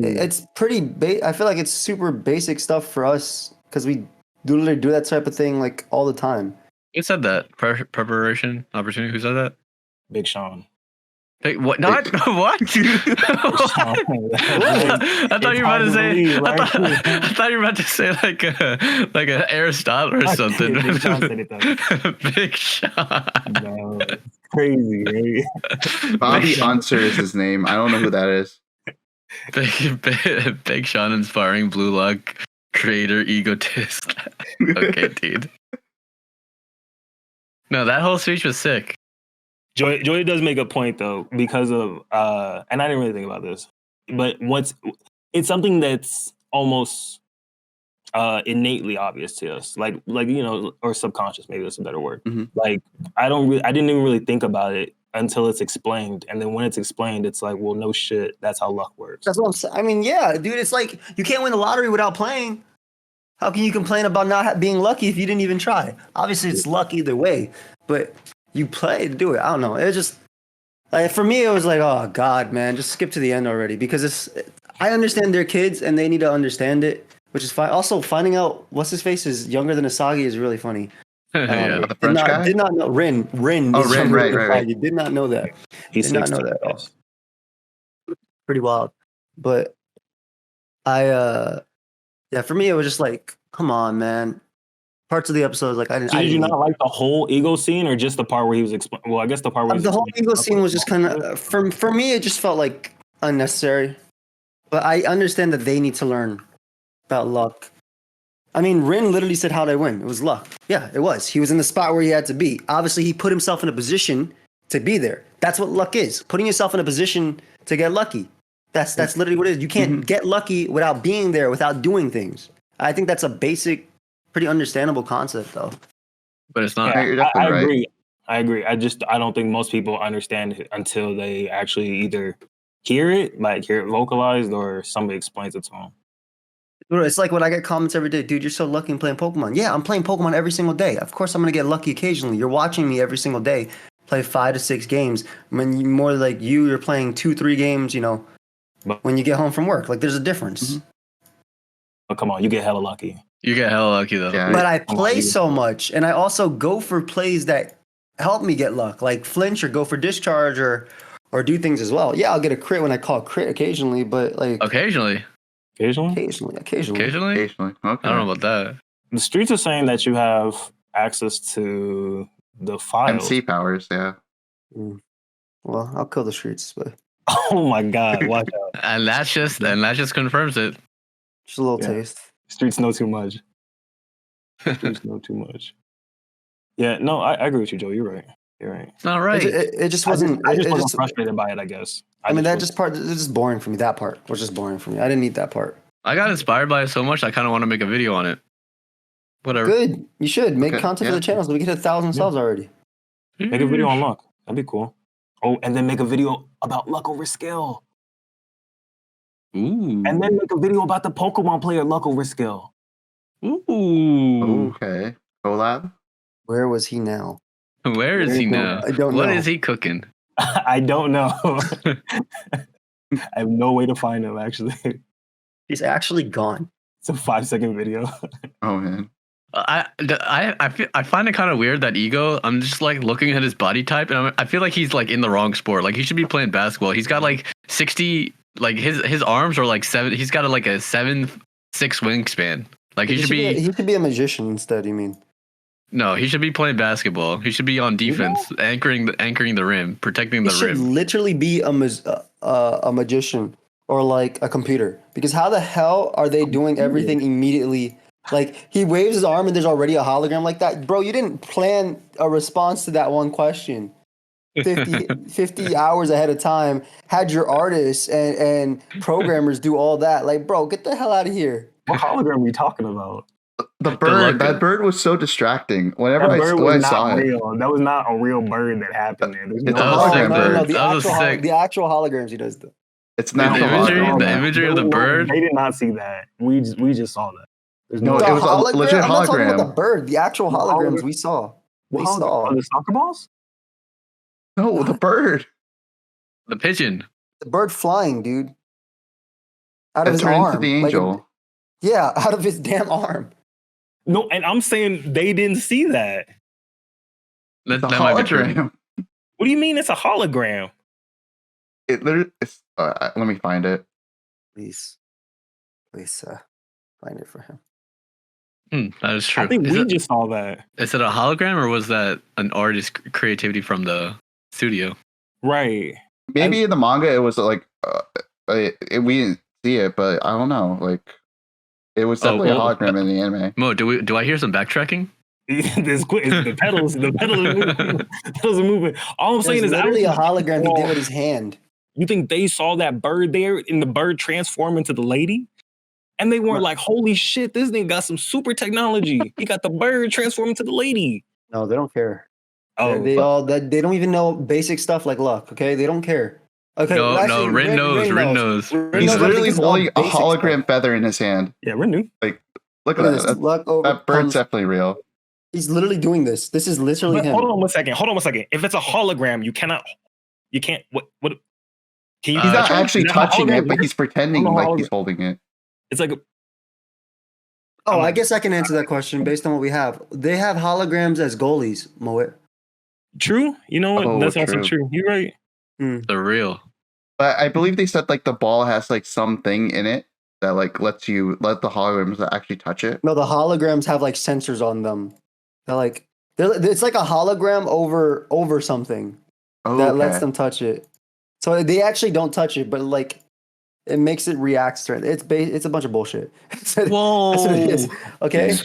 it's pretty. I feel like it's super basic stuff for us because we literally do that type of thing like all the time. Who said that? Preparation, opportunity. Who said that? Big Sean. Hey, what? Not what? Sean. I thought you were about to say. Believe, right? I thought you were about to say like a Aristotle or something. Big Sean said it though. Big shot. No, it's crazy, right? Bobby Unser is his name. I don't know who that is. Big Sean inspiring Blue Lock creator egotist. Okay, dude. No, that whole speech was sick. Joy does make a point though, because of and I didn't really think about this, but it's something that's almost innately obvious to us, like you know, or subconscious, maybe that's a better word. Mhm. Like I didn't even really think about it until it's explained, and then when it's explained, it's like, well, no shit, that's how luck works. That's what I'm saying. I mean, yeah, dude. It's like you can't win the lottery without playing. How can you complain about not being lucky if you didn't even try? Obviously, it's luck either way, but you play to do it. I don't know. It's just Like, for me, it was like, oh God, man, just skip to the end already because I understand they're kids and they need to understand it, which is fine. Also, finding out what's his face is younger than Isagi is really funny. Yeah. The French guy? Did not know Rin. Oh, is Rin, younger right, than right, right. Isagi. Did not know that. He's Did not 16, know that at all. yes. Pretty wild. But yeah, for me it was just like, come on, man. Parts of the episode like I didn't. So I did you didn't not like the whole ego scene, or just the part where he was explaining? Well, I guess the part where he was the whole explaining- ego scene was just kind of for me. It just felt like unnecessary. But I understand that they need to learn about luck. I mean, Rin literally said, "How'd I win?" It was luck. Yeah, it was. He was in the spot where he had to be. Obviously, he put himself in a position to be there. That's what luck is. Putting yourself in a position to get lucky. That's literally what it is. You can't get lucky without being there, without doing things. I think that's a basic, pretty understandable concept, though. But it's not. Yeah, You're definitely I right. agree. I agree. I don't think most people understand it until they actually either hear it vocalized, or somebody explains it to them. Bro, it's like when I get comments every day, dude, you're so lucky in playing Pokemon. Yeah, I'm playing Pokemon every single day. Of course, I'm going to get lucky occasionally. You're watching me every single day play 5 to 6 games. When you more like you're playing 2-3 games, But- when you get home from work. Like, there's a difference. But come on, you get hella lucky. You get hella lucky though. Yeah. But I Come on, play you- so much, and I also go for plays that help me get luck, like flinch or go for discharge or do things as well. Yeah, I'll get a crit when I call crit occasionally, but like Occasionally. Occasionally, occasionally. Occasionally. Occasionally. Okay. I don't know about that. the streets are saying that you have access to the files. MC powers, yeah. Well, I'll kill the streets, but Oh my god, watch out! And that just confirms it. just a little Yeah. taste. Streets know too much. Streets know too much. Yeah, no, I agree with you, Joe. You're right. You're right. It's not right. It just wasn't. I just it wasn't just, frustrated by it. I guess. I mean, that was- just part is just boring for me. That part was just boring for me. I didn't need that part. I got inspired by it so much I kind of want to make a video on it. Whatever. Good. You should make Okay, content for yeah. the channel so we get 1,000 subs already. make a video on luck. That'd be cool. Oh, and then make a video about luck over skill, Ooh. and then make a video about the Pokemon player luck over skill. Ooh. Okay. Collab? Where was he now? Where is he I don't- now? I don't What know. is he cooking? I don't know. I have no way to find him. Actually, He's actually gone. it's a 5-second video. Oh man. I find it kind of weird that Ego. I'm just like looking at his body type, and I feel like he's like in the wrong sport. Like he should be playing basketball. He's got like 60. Like his arms are like 7. He's got like a 7'6" wingspan. Like he should be. He should be a magician instead. You mean? No, he should be playing basketball. He should be on defense, anchoring the rim, protecting He the should rim. literally be a magician or like a computer. Because how the hell are they doing everything immediately? Like he waves his arm and there's already a hologram like that, bro. You didn't plan a response to that one question. 50 hours ahead of time, had your artists and programmers do all that. Like, bro, get the hell out of here. What hologram are you talking about? The luck- bird, that bird was so distracting. Whenever That I, bird when I was saw not it, real. That was not a real bird that happened there. There's It's no a was sick, hologram no, bird. That was sick. the actual holograms he does. it's The not a imagery, hologram. the imagery of the bird. They did not see that. We just saw that. There's No, no. it was a legit I'm not talking about hologram. the bird. The actual The holograms hologram. we saw. What We hologram? saw. Oh, the soccer balls? No, the bird. The pigeon. The bird flying, dude. Out of It his turned arm. into the Like angel. yeah, out of his damn arm. No, and I'm saying they didn't see that. That, The that might be true. hologram. What do you mean it's a hologram? It literally. It's, let me find it. Please find it for him. That is true. I think Is we it- just saw that. Is it a hologram or was that an artist creativity from the studio? Right. Maybe in the manga it was like we didn't see it, but I don't know. Like it was definitely well, a hologram in the anime. Mo, do I hear some backtracking? This quick, the pedals are moving. The pedals are moving. All I'm saying There's is, literally a hologram he did with his hand. You think they saw that bird there and the bird transform into the lady? And they weren't like, holy shit, this thing got some super technology. He got the bird transform into the lady. No, they don't care. Oh, They don't even know basic stuff like luck. Okay, they don't care. Okay, No, well, no, actually, Rin knows. Rin knows. Rin He's knows literally everything's all holding a basic hologram stuff. feather in his hand. yeah, we're new. Look Look at at that. this. Luck over. That bird's definitely real. He's literally doing this. This is literally But him. hold on one second. If it's a hologram, you cannot You can't. What? Can you? He's not touch him? actually Is that how touching it, holograms but work? he's pretending I don't know how like he's holding it. It's like Oh, I'm- I guess I can answer that question based on what we have. They have holograms as goalies, Moet. true. You know what? Oh, That's also true. true. You're right. They're real. But I believe they said like the ball has like something in it that like let the holograms actually touch it. No, the holograms have like sensors on them. It's like a hologram over something that lets them touch it. So they actually don't touch it, but like it makes it react to it. It's a bunch of bullshit. Whoa. That's what it is. Okay.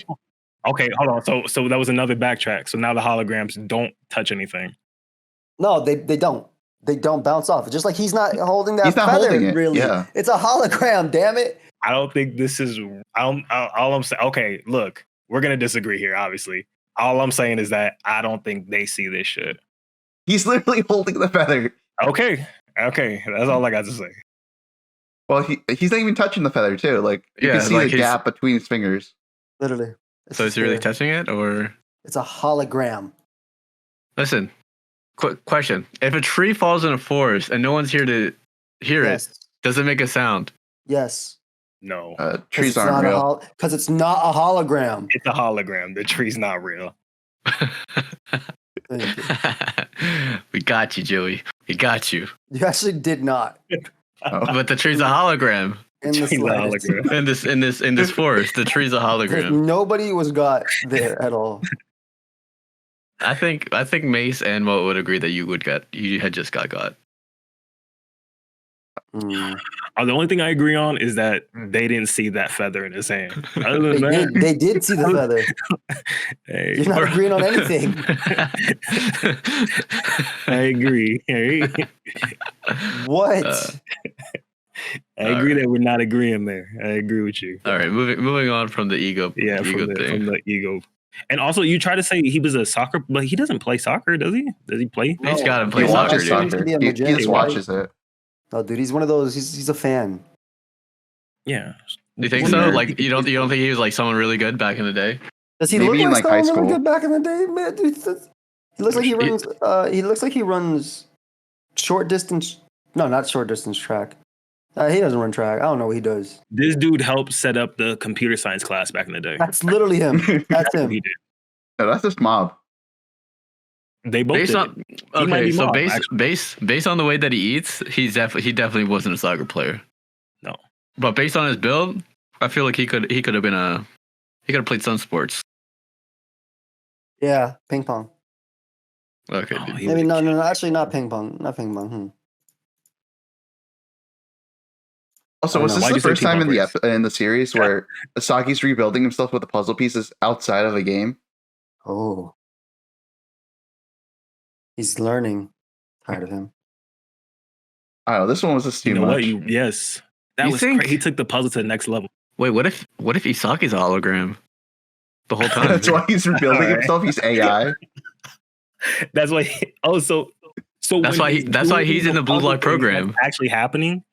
Okay, hold on. So that was another backtrack. So now the holograms don't touch anything. No, they don't. They don't bounce off. Just like he's not holding that He's not feather, holding it, really. yeah. It's a hologram, damn it. I don't think this is. All I'm saying. Okay, look, we're gonna disagree here. Obviously, all I'm saying is that I don't think they see this shit. He's literally holding the feather. Okay, that's all I got to say. Well, he's not even touching the feather too. Like you Yeah, can see like the he's- gap between his fingers. Literally. It's So is just he really there. touching it, or It's a hologram. listen? Quick question: if a tree falls in a forest and no one's here to hear Yes. it, does it make a sound? Yes. No, Trees aren't real. Because it's not a hologram. it's a hologram. The tree's not real. Thank you. We got you, Joey. We got you. You actually did not. Oh. But the tree's a hologram. In the Tree's a slightest. hologram. In this forest, the tree's a hologram. Nobody was got there at all. I think Mace and Mo would agree that you had just got. Mm. The only thing I agree on is that they didn't see that feather in his hand. Other than They did see the feather. hey, You're not agreeing on anything. I agree. Hey, What? I agree that we're not agreeing there. I agree with you. All right, moving on from the ego. Yeah, ego from thing. the ego. And also, you try to say he was a soccer, but he doesn't play soccer, does he? Does he play? He's got to He play He soccer, watches dude. Seems to soccer. be a He magician, just right? watches it. No, dude, he's one of those. He's a fan. Yeah. You think What so? nerd. Like you don't think he was like someone really good back in the day? Does he Maybe look in, like like, high someone really school. good back in the day, man? Dude, he looks like he runs. He looks like he runs short distance. No, not short distance track. He doesn't run track. I don't know what he does. This dude helped set up the computer science class back in the day. That's literally him. That's What him. he did. No, that's just mob. They both Based did. on He might okay, be so mob, based on the way that he eats, he definitely wasn't a soccer player. No. But based on his build, I feel like he could have played some sports. Yeah, ping pong. Okay. Oh, dude. he Maybe was a no, kid. actually not ping pong. Not ping pong. Also, I don't was know. this Why'd the you say first time in ping-pong in the series where Isagi's rebuilding himself with the puzzle pieces outside of a game? Oh. He's learning. Tired of him. I don't know. This one was just too You know much. what? Yes. That You was think- crazy. He took the puzzle to the next level. Wait, what if Isagi's a hologram the whole time? That's why he's rebuilding Alright. himself. He's AI. That's why. So That's when why he's doing he's in the puzzle bluelock thing program. that's actually happening.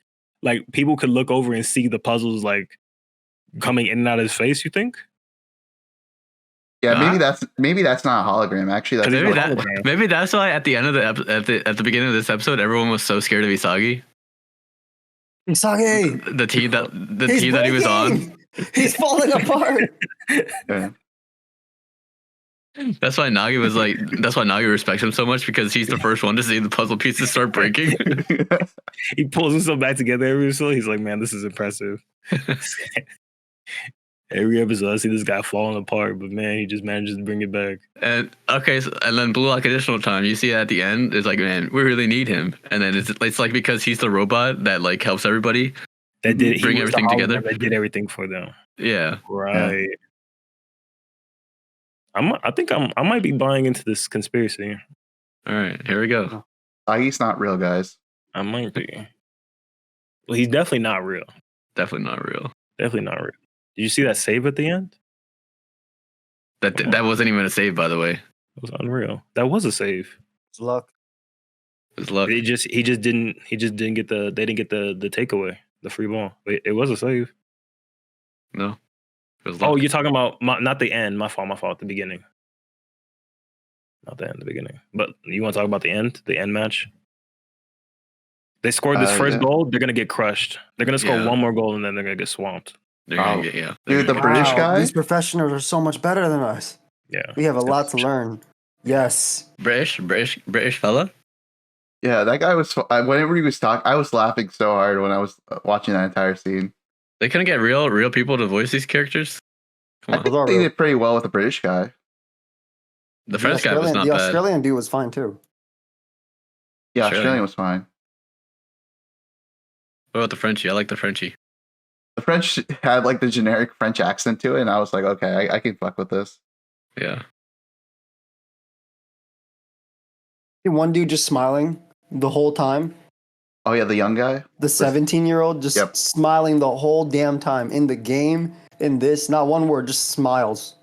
Like people could look over and see the puzzles like coming in and out of his face. You think? Yeah, Huh? maybe that's not a hologram. Actually, that's Maybe that's why at the end of at the beginning of this episode, everyone was so scared of Isagi. Isagi! The team He's that he was on. breaking! He's falling apart! yeah. That's why Nagi respects him so much, because he's the first one to see the puzzle pieces start breaking. He pulls himself back together every episode. He's like, man, this is impressive. Every episode, I see this guy falling apart, but man, he just manages to bring it back. And and then Blue Lock additional time, you see at the end, it's like, man, we really need him. And then it's like because he's the robot that like helps everybody. That did he Bring was the everything hologram together. That did everything for them. Yeah. Right. I think I might be buying into this conspiracy. All right, here we go. Isagi's not real, guys. I might be. Well, he's definitely not real. Definitely not real. Definitely not real. Did you see that save at the end? That wasn't even a save, by the way. It was unreal. That was a save. It's luck. It was luck. He just didn't get the takeaway, the free ball. It was a save. No. It was luck. Oh, you're talking about not the end. My fault. The beginning. Not the end. The beginning. But you want to talk about the end match? They scored this first Yeah. goal, they're gonna get crushed. They're gonna score Yeah. one more goal and then they're gonna get swamped. They're gonna Oh. get yeah. Dude, the British guy? These professionals are so much better than us. Yeah. We have a lot to learn. Yes. British fella. Yeah, that guy was. Whenever he was talking, I was laughing so hard when I was watching that entire scene. They couldn't get real people to voice these characters. Come I on. think they did pretty well with the British guy. The French guy was not the bad. Australian dude was fine too. Yeah, Sure. Australian was fine. What about the Frenchie? I like the Frenchie. The French had like the generic French accent to it, and I was like, okay, I can fuck with this. Yeah. One dude just smiling the whole time. Oh yeah, the young guy. The 17-year-old just Yep. smiling the whole damn time in the game. In this, not one word, just smiles.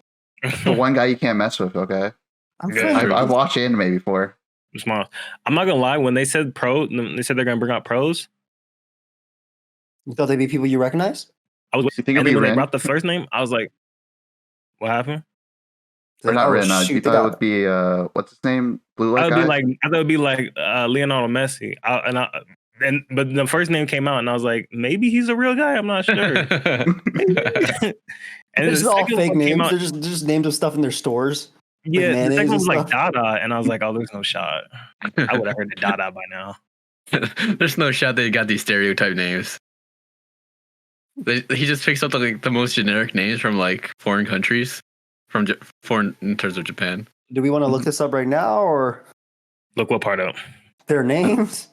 The one guy you can't mess with. Okay, I'm Yeah, friends with I've this. watched anime before. Small. I'm not gonna lie. When they said they said they're gonna bring out pros. You thought they'd be people you recognize? I was. You think it'll And be then when they Rin? brought the first name, I was like, "What happened?" Or not Oh, Rin? shoot, You they thought it got- would be what's his name? Blue I Lock would guy. be like, I thought it would be like Leonardo Messi. But the first name came out, and I was like, maybe he's a real guy. I'm not sure. And They're the just all second fake one came names. out- They're just names of stuff in their stores. Yeah, the mayonnaise second one and was like stuff. Dada, and I was like, oh, there's no shot. I would have heard the Dada by now. There's no shot they got these stereotype names. He just picks up the most generic names from like foreign countries, from foreign in terms of Japan. Do we want to look this up right now or Look what part up. their names?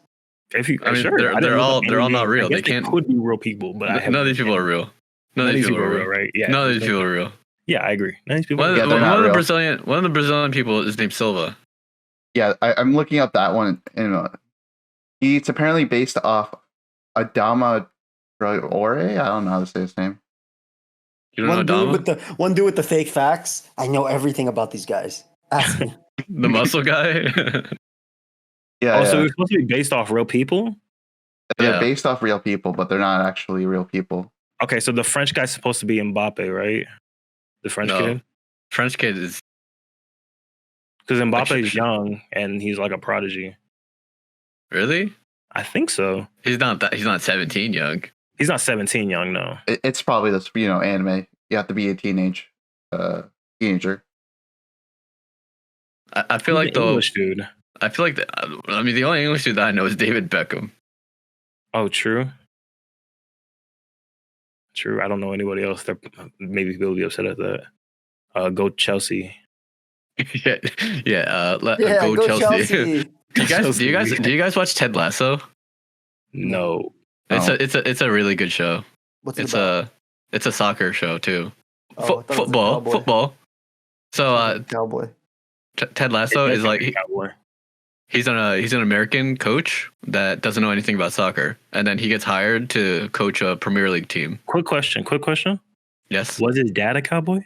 If you, I mean, sure, they're- I didn't they're look all- up any they're all not names. real. I guess They can't- could be real people, but I None of these people are real. None of these people are real. right? Yeah, None of these people are real. Yeah, I agree. None of these people. One are of real. the, they're not one of the real. Brazilian people is named Silva. Yeah, I'm looking up that one. And it's apparently based off Adama Traore. I don't know how to say his name. You don't know One dude with the fake facts. I know everything about these guys. Ask me. the muscle guy? Yeah, Also, yeah. it's supposed to be based off real people. They're Yeah. based off real people, but they're not actually real people. Okay, so the French guy's supposed to be Mbappe, right? The French No. kid, French kid is because Mbappe Actually- is young and he's like a prodigy. really? I think so. He's not 17 young. He's not 17 young, no. It's probably this, anime. You have to be a teenager. I feel like He's an though. English dude. I feel like the only English dude that I know is David Beckham. Oh, true. True. I don't know anybody else that maybe people will be upset at that. Go Chelsea. yeah. Yeah, Go Chelsea. Chelsea. Do you guys watch Ted Lasso? No. It's a really good show. What's it It's about? a soccer show too. Oh, I thought it was a cowboy. Football. So Cowboy. Ted Lasso is like Cowboy. he's an American coach that doesn't know anything about soccer, and then he gets hired to coach a Premier League team. Quick question. Yes. Was his dad a cowboy?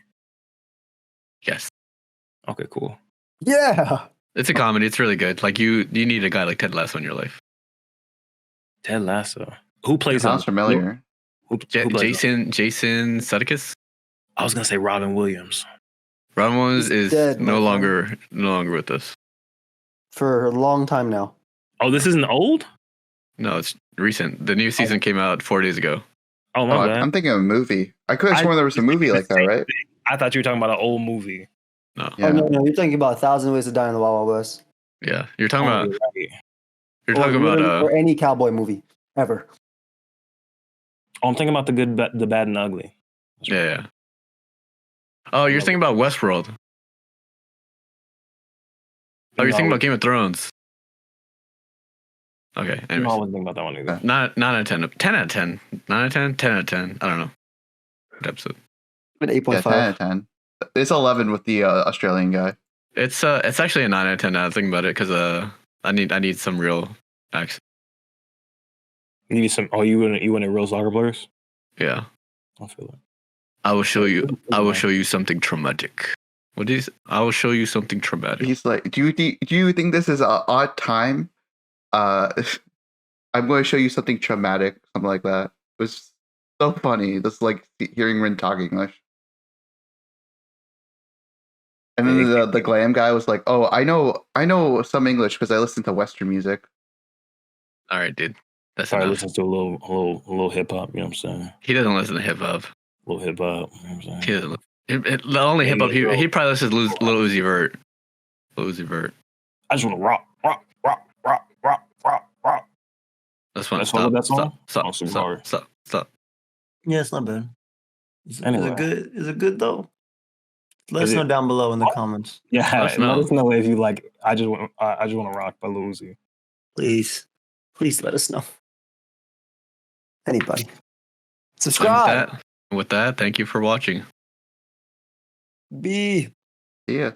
Yes. Okay, cool. Yeah. It's a comedy. It's really good. Like you need a guy like Ted Lasso in your life. Ted Lasso. Who It plays him? sounds familiar. Who plays him? Jason Sudeikis. I was gonna say Robin Williams. Ron Williams He's is dead, no my friend. longer with us. For a long time now. Oh, this isn't old? No, it's recent. The new season came out 4 days ago. Oh my bad. I'm thinking of a movie. I could have sworn there was a movie like that, right? I thought you were talking about an old movie. No. Yeah. Oh no, you're thinking about 1,000 Ways to Die in the Wild Wild West. Yeah. You're talking Oh, about you're right. or any cowboy movie ever. Oh, I'm thinking about the bad and ugly. yeah. Oh, you're thinking about Westworld. Oh, you're thinking about Game of Thrones. Okay. No, I Anyways. wasn't thinking about that one either. 9 out of 10. 10 out of 10. 9 out of 10. 10 out of 10. I don't know. Good episode. An Yeah, 8.5. 10 out of 10. It's 11 with the Australian guy. It's actually a 9 out of 10 now I think about it because I need some real accent. You need some. Oh, you in a real soccer players? Yeah. I feel it. I will show you something traumatic. What is? I will show you something traumatic. He's like, do you think this is an odd time? I'm going to show you something traumatic, something like that. It was so funny. Just like hearing Rin talk English. And then the glam guy was like, "Oh, I know some English because I listen to Western music." All right, dude. That's Probably enough. listens to a little hip hop. You know what I'm saying? He doesn't listen to hip hop. A little hip hop. You know what I'm saying? He doesn't. The only hip hop he probably listens to Lil Uzi Vert. Lil Uzi Vert. I just want to rock. That's one. That's all of that song? Oh, super hard. Stop. Yeah, it's not bad. Is Anyway. it good? Is it good though? Let us Is know it- down below in the comments. Yeah, Let us know. let us know if you like. I just want to rock by Lil Uzi. Please let us know. Anybody. And Subscribe. with that, thank you for watching. B. Yeah.